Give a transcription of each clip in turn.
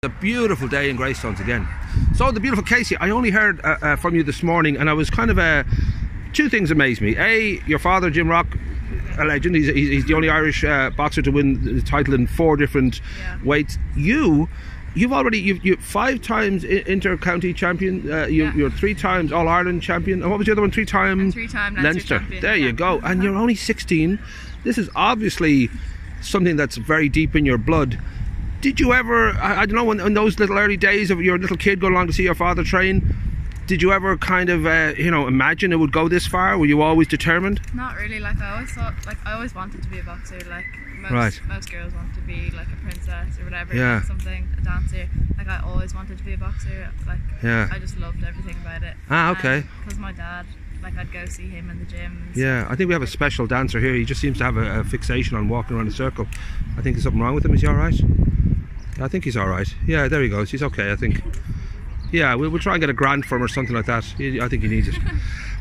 A beautiful day in Greystones again. So the beautiful Kaci, I only heard from you this morning, and I was kind of two things amazed me. A, your father Jim Rock, a legend. He's the only Irish boxer to win the title in 4 different weights. You're 5 times inter-county champion. You're 3 times All-Ireland champion. And what was the other one? 3-time Leinster champion. There you go. And you're only 16. This is obviously something that's very deep in your blood. Did you ever, I don't know, in those little early days of your little kid going along to see your father train, did you ever kind of, imagine it would go this far? Were you always determined? Not really. Like, I always thought, like, I always wanted to be a boxer. Like, most girls want to be, like, a princess or whatever. Yeah. Something, a dancer. Like, I always wanted to be a boxer. Like, yeah. I just loved everything about it. Ah, okay. Because my dad, like, I'd go see him in the gym. Yeah, I think we have a special dancer here. He just seems to have a fixation on walking around a circle. I think there's something wrong with him. Is he alright? I think he's alright. Yeah, there he goes. He's okay, I think. Yeah, we'll try and get a grant for him or something like that. I think he needs it.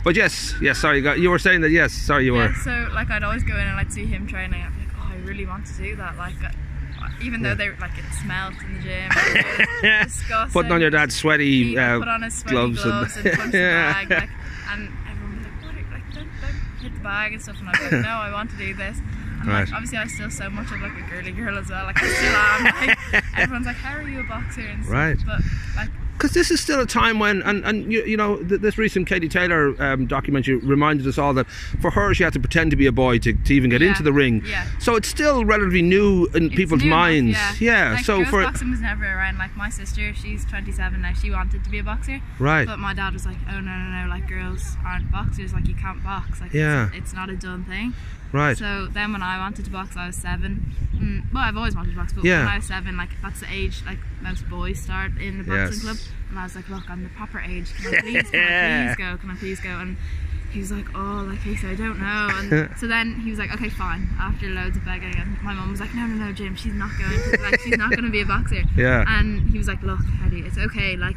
But yes, sorry, you were saying that, yes, sorry, you were. Yeah, so, like, I'd always go in and I'd see him training. I'd be like, oh, I really want to do that. Like, even though they, like, it smelled in the gym. It was disgusting. Putting on your dad's sweaty, put on his sweaty gloves and punch the bag. Like, and everyone was like, what, like, don't hit the bag and stuff. And I was like, no, I want to do this. And like, obviously I still so much of like a girly girl as well, like I still am, like everyone's like, how are you a boxer and stuff, right. But like, because this is still a time when, and you know, this recent Katie Taylor documentary reminded us all that for her she had to pretend to be a boy to even get into the ring. Yeah. So it's still relatively new in people's minds. Enough, yeah. Like, so girls boxing was never around. Like my sister, she's 27 now. She wanted to be a boxer. Right. But my dad was like, oh no, like girls aren't boxers. Like you can't box. Like it's not a done thing. Right. So then when I wanted to box, I was 7. Well, I've always wanted to box, but when I was 7, like that's the age like most boys start in the boxing club. And I was like, look, I'm the proper age. Can I please go? Can I please go? And he was like, oh, like, Casey, I don't know. And so then he was like, okay, fine. After loads of begging, and my mum was like, no, Jim, she's not going to, like, she's not going to be a boxer. Yeah. And he was like, look, Eddie, it's okay. Like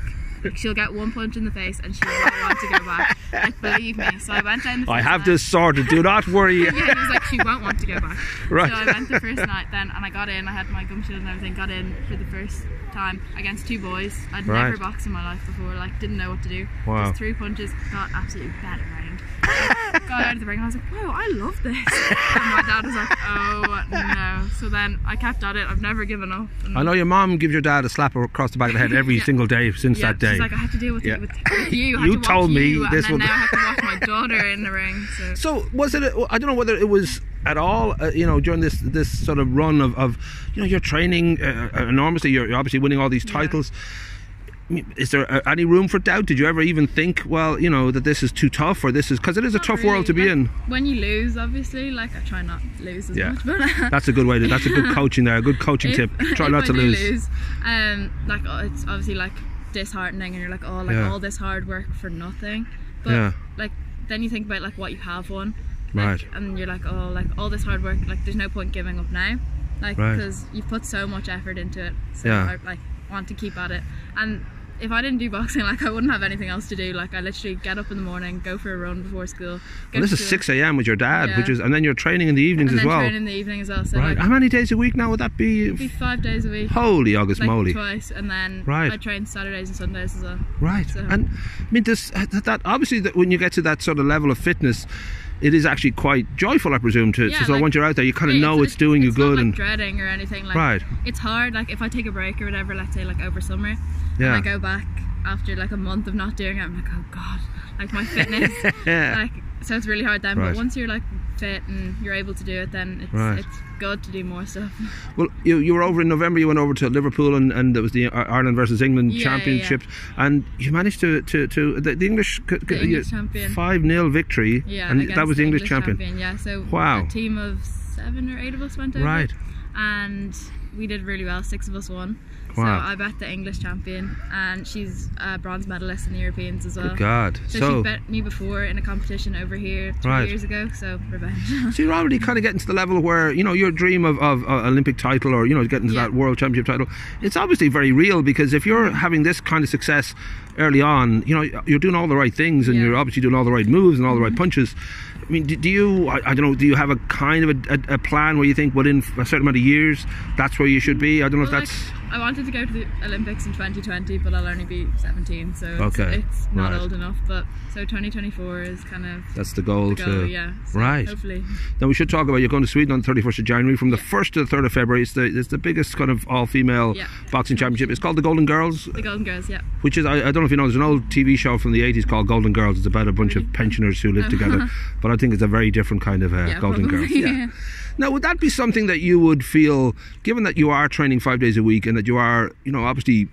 she'll get 1 punch in the face and she won't want to go back. Like, believe me. So I went down the first night. This sorted. Do not worry. Yeah, he was like, she won't want to go back. Right. So I went the first night then, and I got in. I had my gum shield and everything. Got in for the first time against 2 boys. I'd never boxed in my life before. Like, didn't know what to do. Wow. Just 3 punches. Got absolutely battered around. Got out of the ring and I was like, wow, I love this. And my dad was like, oh no. So then I kept at it. I've never given up. And I know your mom gives your dad a slap across the back of the head every single day since that day. She's like, I had to deal with, with you. You told me this one. And now I have to watch my daughter in the ring. So was it, I don't know whether it was at all, during this sort of run of you're training enormously, you're obviously winning all these titles. I mean, is there any room for doubt? Did you ever even think, well, that this is too tough, or this is, because it is a tough world to be in? When you lose, obviously, like I try not to lose as much. But that's a good way that's a good coaching there, a good coaching tip. Try not to lose. Like it's obviously like disheartening, and you're like, oh, like all this hard work for nothing. But like then you think about like what you have won, like, and you're like, oh, like all this hard work, like there's no point giving up now, like because you've put so much effort into it. So I like want to keep at it. And if I didn't do boxing, like I wouldn't have anything else to do. Like I literally get up in the morning, go for a run before school. Well, this is 6 a.m. with your dad, which is, and then you're training in the evenings as well. Training in the evening as well. So like, how many days a week now would that be? It'd be 5 days a week. Holy August moly! Twice, and then I train Saturdays and Sundays as well. Right, so. And I mean, that obviously when you get to that sort of level of fitness, it is actually quite joyful, I presume, so like, once you're out there, you kind of know it's doing you good. It's not like dreading or anything. Like, it's hard. Like if I take a break or whatever, let's say like over summer, and I go back after like a month of not doing it, I'm like, oh god, like my fitness, like, so it's really hard then. But once you're like fit and you're able to do it, then it's good to do more stuff. Well, you were over in November. You went over to Liverpool, and there was the Ireland versus England championships, and you managed to the English champion 5-0 victory, and that was the English champion. Yeah, so a team of 7 or 8 of us went over, and we did really well. 6 of us won. So I bet the English champion, and she's a bronze medalist in the Europeans as well. Good God. So she bet me before in a competition over here 2 years ago, so revenge. So you're already kind of getting to the level where, your dream of Olympic title, or, getting to that world championship title, it's obviously very real, because if you're having this kind of success early on, you're doing all the right things, and you're obviously doing all the right moves and all the right punches. I mean, do you, I don't know, do you have a kind of a plan where you think within a certain amount of years that's where you should be? I don't know if that's... I wanted to go to the Olympics in 2020, but I'll only be 17, so it's not old enough. But so 2024 is kind of that's the goal. Yeah. So right. Hopefully. Now we should talk about, you're going to Sweden on the 31st of January. From the 1st to the 3rd of February, it's the biggest kind of all-female boxing championship. It's called the Golden Girls. The Golden Girls, yeah. Which is, I don't know if you know, there's an old TV show from the 80s called Golden Girls. It's about a bunch of pensioners who live together. But I think it's a very different kind of Golden Girls. Yeah. Now, would that be something that you would feel, given that you are training 5 days a week and that you are, obviously,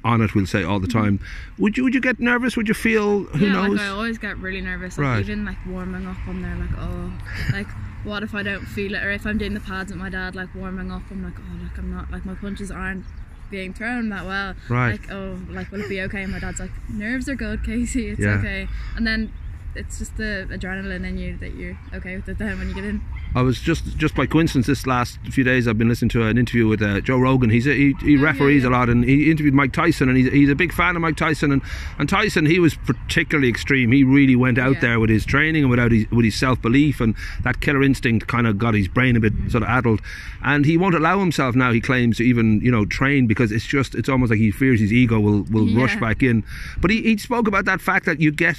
on it, we'll say, all the time, would you get nervous? Would you feel, who knows? I always get really nervous. Like, even like warming up, I'm there like, oh, like, what if I don't feel it? Or if I'm doing the pads with my dad, like warming up, I'm like, oh, like I'm not, like my punches aren't being thrown that well. Right. Like, oh, like will it be okay? And my dad's like, nerves are good, Kaci, it's okay. And then it's just the adrenaline in you that you're okay with it then when you get in. I was just by coincidence this last few days I've been listening to an interview with Joe Rogan. He referees a lot, and he interviewed Mike Tyson, and he's a big fan of Mike Tyson, and Tyson, he was particularly extreme. He really went out there with his training and with his self-belief, and that killer instinct kind of got his brain a bit sort of addled, and he won't allow himself now, he claims, to even train, because it's almost like he fears his ego will rush back in. But he spoke about that fact that you get,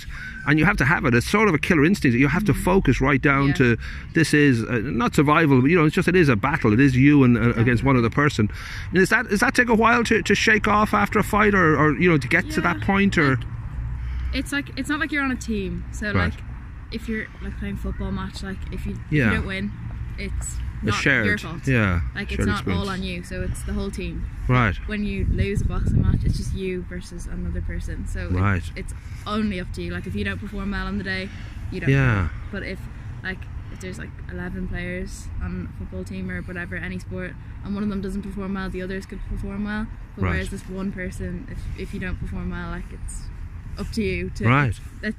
and you have to have it, it's sort of a killer instinct that you have to focus right down to, this is not survival, but it's just, it is a battle. It is you and against one other person. And does that take a while to shake off after a fight, or to get to that point, or? It's not like you're on a team. So like, if you're like playing a football match, like if you don't win, it's not your fault. Yeah. Like it's not all on you. So it's the whole team. Right. When you lose a boxing match, it's just you versus another person. So it's only up to you. Like if you don't perform well on the day, you don't. Yeah. But if there's like 11 players on a football team or whatever, any sport, and one of them doesn't perform well, the others could perform well. But whereas this one person, if you don't perform well, like it's up to you to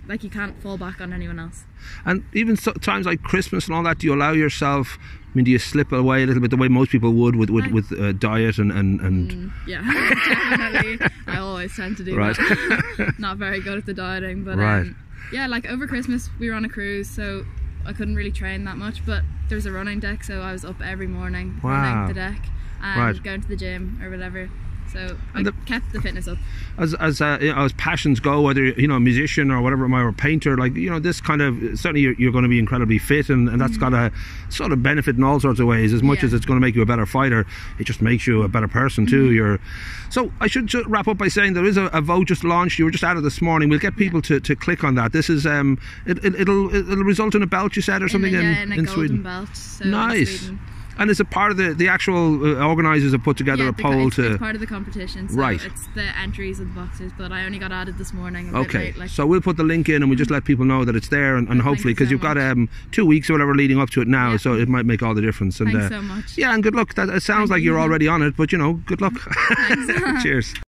like you can't fall back on anyone else. And even times like Christmas and all that, do you allow yourself, do you slip away a little bit the way most people would with diet and yeah, definitely. I always tend to do that. Not very good at the dieting, but yeah, like over Christmas we were on a cruise, so I couldn't really train that much, but there was a running deck, so I was up every morning running the deck and going to the gym or whatever. So I kept the fitness up. As passions go, whether a musician or whatever, or a painter, like this kind of, certainly you're going to be incredibly fit, and that's got a sort of benefit in all sorts of ways. As much as it's going to make you a better fighter, it just makes you a better person too. So I should wrap up by saying there is a vote just launched. You were just at it this morning. We'll get people to click on that. This is it'll result in a belt, you said, or something in Sweden. Belt. So nice. In Sweden. And is it part of the actual organisers have put together a poll it's part of the competition, so it's the entries of the boxers, but I only got added this morning a bit late, so we'll put the link in and we'll just let people know that it's there, and hopefully, because you've got 2 weeks or whatever leading up to it now, so it might make all the difference. And thanks so much. Yeah, and good luck. It sounds like you're already on it, but good luck. Thanks. Cheers.